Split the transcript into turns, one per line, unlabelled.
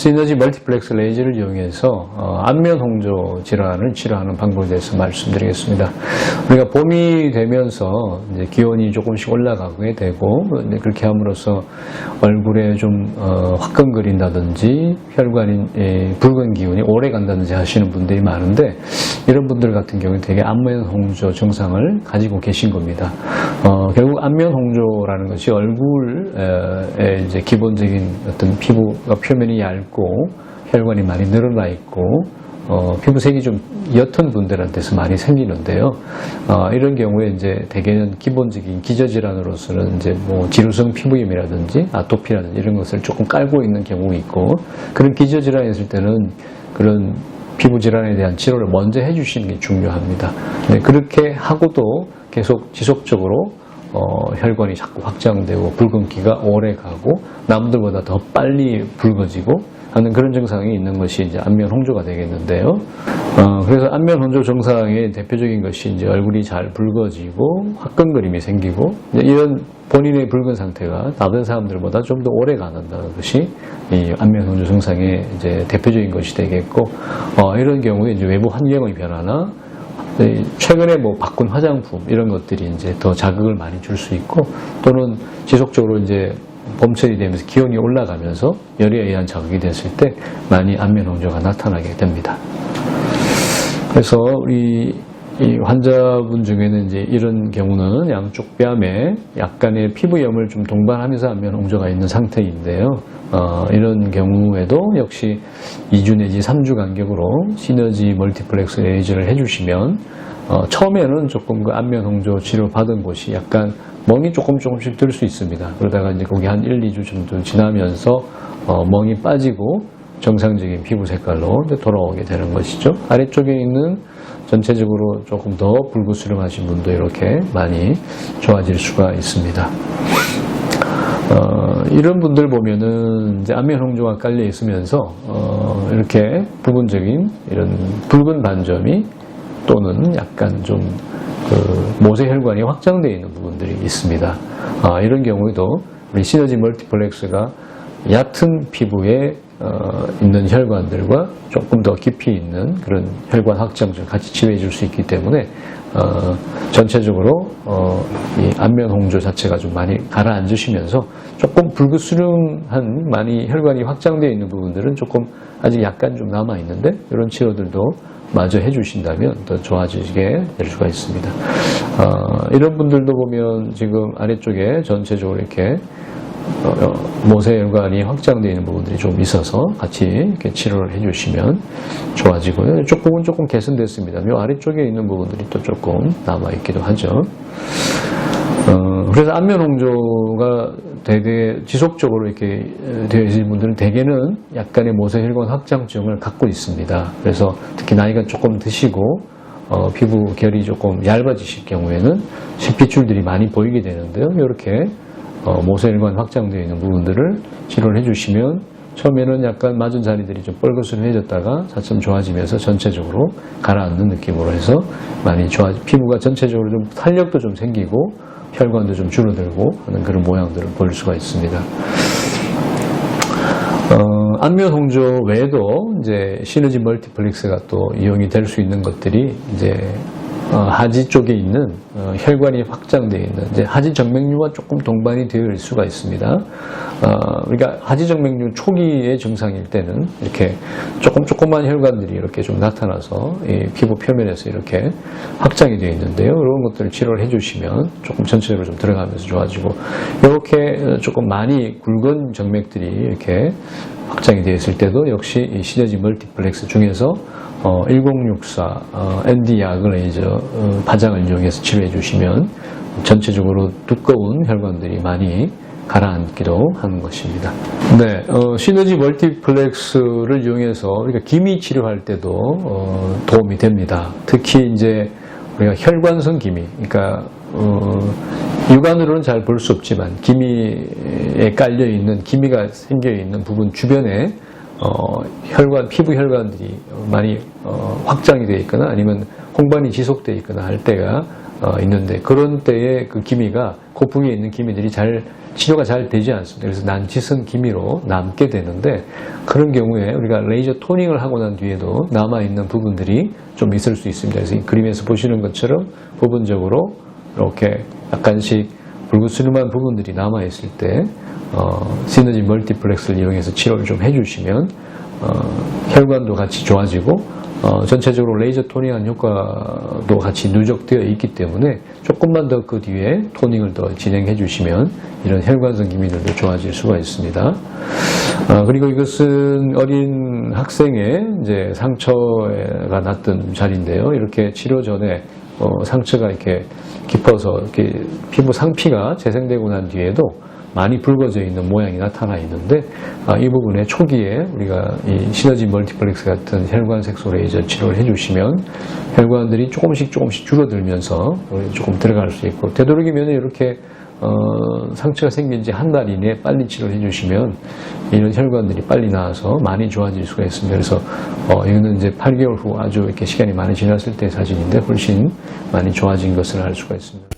시너지 멀티플렉스 레이저를 이용해서 안면 홍조 질환을 치료하는 방법에 대해서 말씀드리겠습니다. 우리가 봄이 되면서 이제 기온이 조금씩 올라가게 되고 그렇게 함으로써 얼굴에 좀 화끈거린다든지 혈관이 붉은 기운이 오래 간다든지 하시는 분들이 많은데 이런 분들 같은 경우에 되게 안면 홍조 증상을 가지고 계신 겁니다. 결국 안면 홍조라는 것이 얼굴에 이제 기본적인 어떤 피부가 표면이 얇고 혈관이 많이 늘어나 있고 피부색이 좀 옅은 분들한테서 많이 생기는데요. 이런 경우에 이제 대개는 기본적인 기저질환으로서는 이제 뭐 지루성 피부염이라든지 아토피라든지 이런 것을 조금 깔고 있는 경우가 있고 그런 기저질환이 있을 때는 그런 피부 질환에 대한 치료를 먼저 해주시는 게 중요합니다. 네, 그렇게 하고도 계속 지속적으로 혈관이 자꾸 확장되고 붉은기가 오래 가고 남들보다 더 빨리 붉어지고 하는 그런 증상이 있는 것이 이제 안면 홍조가 되겠는데요. 그래서 안면 홍조 증상의 대표적인 것이 이제 얼굴이 잘 붉어지고 화끈거림이 생기고 이런 본인의 붉은 상태가 다른 사람들보다 좀 더 오래 가는다는 것이 이 안면 홍조 증상의 이제 대표적인 것이 되겠고 이런 경우에 이제 외부 환경의 변화나 최근에 뭐 바꾼 화장품 이런 것들이 이제 더 자극을 많이 줄 수 있고 또는 지속적으로 이제 봄철이 되면서 기온이 올라가면서 열에 의한 자극이 됐을 때 많이 안면 홍조가 나타나게 됩니다. 그래서 우리 이 환자분 중에는 이제 이런 경우는 양쪽 뺨에 약간의 피부염을 좀 동반하면서 안면 홍조가 있는 상태인데요. 이런 경우에도 역시 2주 내지 3주 간격으로 시너지 멀티플렉스 레이저를 해주시면 처음에는 조금 그 안면 홍조 치료 받은 곳이 약간 멍이 조금씩 들 수 있습니다. 그러다가 이제 거기 한 1, 2주 정도 지나면서 멍이 빠지고 정상적인 피부 색깔로 돌아오게 되는 것이죠. 아래쪽에 있는 전체적으로 조금 더 불구스름하신 분도 이렇게 많이 좋아질 수가 있습니다. 이런 분들 보면은 이제 안면 홍조가 깔려 있으면서 이렇게 부분적인 이런 붉은 반점이 또는 약간 좀 그 모세 혈관이 확장되어 있는 부분들이 있습니다. 이런 경우에도 우리 시너지 멀티플렉스가 얕은 피부에 있는 혈관들과 조금 더 깊이 있는 그런 혈관 확장을 같이 치료해 줄 수 있기 때문에 전체적으로 이 안면 홍조 자체가 좀 많이 가라앉으시면서 조금 불그스름한 많이 혈관이 확장되어 있는 부분들은 조금 아직 약간 좀 남아 있는데 이런 치료들도 마저 해주신다면 더 좋아지게 될 수가 있습니다. 이런 분들도 보면 지금 아래쪽에 전체적으로 이렇게 모세 혈관이 확장되어 있는 부분들이 좀 있어서 같이 이렇게 치료를 해주시면 좋아지고요. 조금은 조금 개선됐습니다. 이 아래쪽에 있는 부분들이 또 조금 남아있기도 하죠. 그래서 안면 홍조가 되게 지속적으로 이렇게 되어 있는 분들은 대개는 약간의 모세 혈관 확장증을 갖고 있습니다. 그래서 특히 나이가 조금 드시고 피부 결이 조금 얇아지실 경우에는 실핏줄들이 많이 보이게 되는데요. 이렇게 모세혈관 확장되어 있는 부분들을 치료를 해주시면 처음에는 약간 맞은 자리들이 좀 뻘겋게 차츰 좋아지면서 전체적으로 가라앉는 느낌으로 해서 많이 피부가 전체적으로 좀 탄력도 좀 생기고 혈관도 좀 줄어들고 하는 그런 모양들을 볼 수가 있습니다. 안면 홍조 외에도 이제 시너지 멀티플렉스가 또 이용이 될 수 있는 것들이 이제 하지 쪽에 있는 혈관이 확장되어 있는 이제 하지 정맥류와 조금 동반이 되어 있을 수가 있습니다. 그러니까 하지 정맥류 초기의 증상일 때는 이렇게 조그만 혈관들이 이렇게 좀 나타나서 이 피부 표면에서 이렇게 확장이 되어 있는데요. 이런 것들을 치료를 해주시면 조금 전체적으로 좀 들어가면서 좋아지고 이렇게 조금 많이 굵은 정맥들이 이렇게 확장이 되어 있을 때도 역시 이 시너지 멀티플렉스 중에서 1064 ND 야그 레이저 파장을 이용해서 치료해 주시면 전체적으로 두꺼운 혈관들이 많이 가라앉기도 하는 것입니다. 네, 시너지 멀티플렉스를 이용해서 우리가 기미 치료할 때도 도움이 됩니다. 특히 이제 우리가 혈관성 기미, 그러니까 육안으로는 잘 볼 수 없지만 기미에 깔려 있는 기미가 생겨 있는 부분 주변에 피부 혈관들이 많이 확장이 되어 있거나 아니면 홍반이 지속되어 있거나 할 때가 있는데 그런 때에 그 기미가 고풍에 있는 기미들이 치료가 잘 되지 않습니다. 그래서 난치성 기미로 남게 되는데 그런 경우에 우리가 레이저 토닝을 하고 난 뒤에도 남아있는 부분들이 좀 있을 수 있습니다. 그래서 이 그림에서 보시는 것처럼 부분적으로 이렇게 약간씩 불구스름한 부분들이 남아있을 때 시너지 멀티플렉스를 이용해서 치료를 좀 해주시면 혈관도 같이 좋아지고 전체적으로 레이저 토닝한 효과도 같이 누적되어 있기 때문에 조금만 더 그 뒤에 토닝을 더 진행해 주시면 이런 혈관성 기미들도 좋아질 수가 있습니다. 그리고 이것은 어린 학생의 이제 상처가 났던 자리인데요. 이렇게 치료 전에 상처가 이렇게 깊어서 이렇게 피부 상피가 재생되고 난 뒤에도 많이 붉어져 있는 모양이 나타나 있는데 이 부분에 초기에 우리가 이 시너지 멀티플렉스 같은 혈관 색소 레이저 치료를 해주시면 혈관들이 조금씩 줄어들면서 조금 들어갈 수 있고 되도록이면 이렇게 상처가 생긴 지 한 달 이내에 빨리 치료를 해주시면 이런 혈관들이 빨리 나와서 많이 좋아질 수가 있습니다. 그래서 이거는 이제 8개월 후 아주 이렇게 시간이 많이 지났을 때 사진인데 훨씬 많이 좋아진 것을 알 수가 있습니다.